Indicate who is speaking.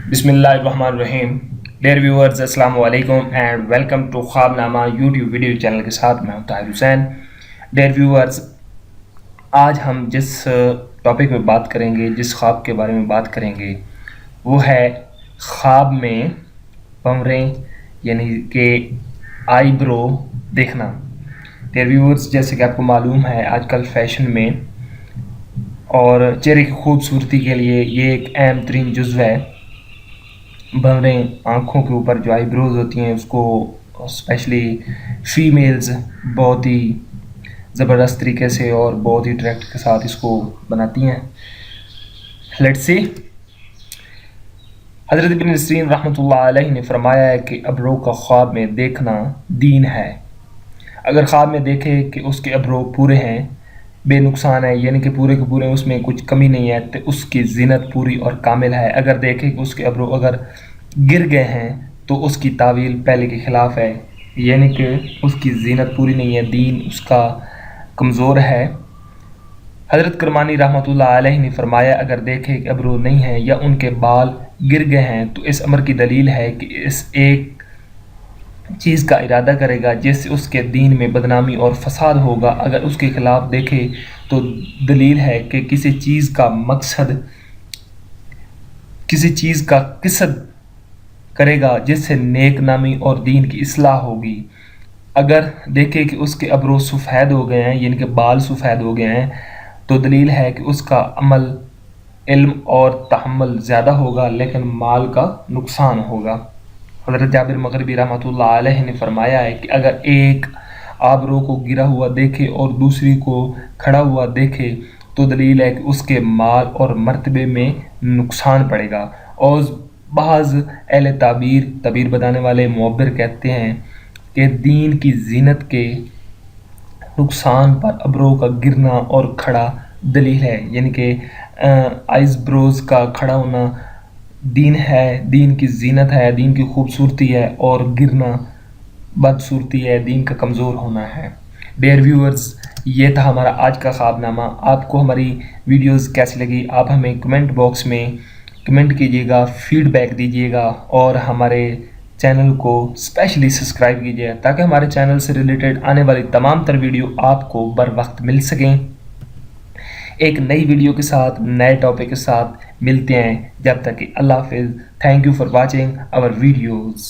Speaker 1: बिस्मिल्लाहिर्रहमानिर्रहीम। Dear viewers, अस्सलाम वालेकुम and welcome to Khwabnama YouTube video channel के साथ मैं हूं ताहिर हुसैन। डियर व्यूअर्स, आज हम जिस टॉपिक में बात करेंगे, जिस ख्वाब के बारे में बात करेंगे, वो है ख्वाब में भंवरें यानी कि आईब्रो देखना। डियर व्यूअर्स, जैसे कि आपको मालूम है आजकल फैशन में और चेहरे की खूबसूरती के लिए ये एक अहम तरीन जुज़्व है। भंवरें, आँखों के ऊपर जो आईब्रोज होती हैं उसको स्पेशली फीमेल्स बहुत ही ज़बरदस्त तरीके से और बहुत ही डायरेक्ट के साथ इसको बनाती हैं। Let's see. हज़रत इब्न सीरीन रहमतुल्लाह अलैहि ने फरमाया है कि अब्रो का ख्वाब में देखना दीन है। अगर ख्वाब में देखे कि उसके अब्रो पूरे हैं, बेनुकसान है, यानी कि पूरे के पूरे उसमें कुछ कमी नहीं है, तो उसकी ज़ीनत पूरी और कामिल है। अगर देखे कि उसके अब्रो अगर गिर गए हैं तो उसकी तावील पहले के ख़िलाफ़ है, यानी कि उसकी ज़ीनत पूरी नहीं है, दीन उसका कमज़ोर है। हज़रत करमानी रहमतुल्लाह अलैहि ने फरमाया अगर देखे कि अब्रो नहीं है या उनके बाल गिर गए हैं तो इस अमर की दलील है कि इस एक चीज़ का इरादा करेगा जिससे उसके दीन में बदनामी और फसाद होगा। अगर उसके ख़िलाफ़ देखे तो दलील है कि किसी चीज़ का मकसद, किसी चीज़ का किसद करेगा जिससे नेक नामी और दीन की इस्लाह होगी। अगर देखे कि उसके अब्रो सफ़ेद हो गए हैं, यानी कि बाल सफ़ेद हो गए हैं, तो दलील है कि उसका अमल, इल्म और तहम्मुल ज़्यादा होगा लेकिन माल का नुकसान होगा। हज़रत जाबिर मग़रिबी रहमतुल्लाह अलैहि ने फरमाया है कि अगर एक आबरू को गिरा हुआ देखे और दूसरी को खड़ा हुआ देखे तो दलील है कि उसके माल और मर्तबे में नुकसान पड़ेगा। और बाज़ अहले तबीर बताने वाले मुअब्बिर कहते हैं कि दीन की ज़ीनत के नुकसान पर अब्रो का गिरना और खड़ा दलील है, यानी कि आइज ब्रोज का खड़ा होना दीन है, दीन की ज़ीनत है, दीन की खूबसूरती है, और गिरना बदसूरती है, दीन का कमज़ोर होना है। डियर व्यूअर्स, ये था हमारा आज का ख्वाबनामा। आपको हमारी वीडियोस कैसी लगी आप हमें कमेंट बॉक्स में कमेंट कीजिएगा, फीडबैक दीजिएगा और हमारे चैनल को स्पेशली सब्सक्राइब कीजिए ताकि हमारे चैनल से रिलेटेड आने वाली तमाम तर वीडियो आपको बर वक्त मिल सकें। एक नई वीडियो के साथ, नए टॉपिक के साथ मिलते हैं। जब तक कि अल्लाह हाफिज़। Thank you for watching our videos.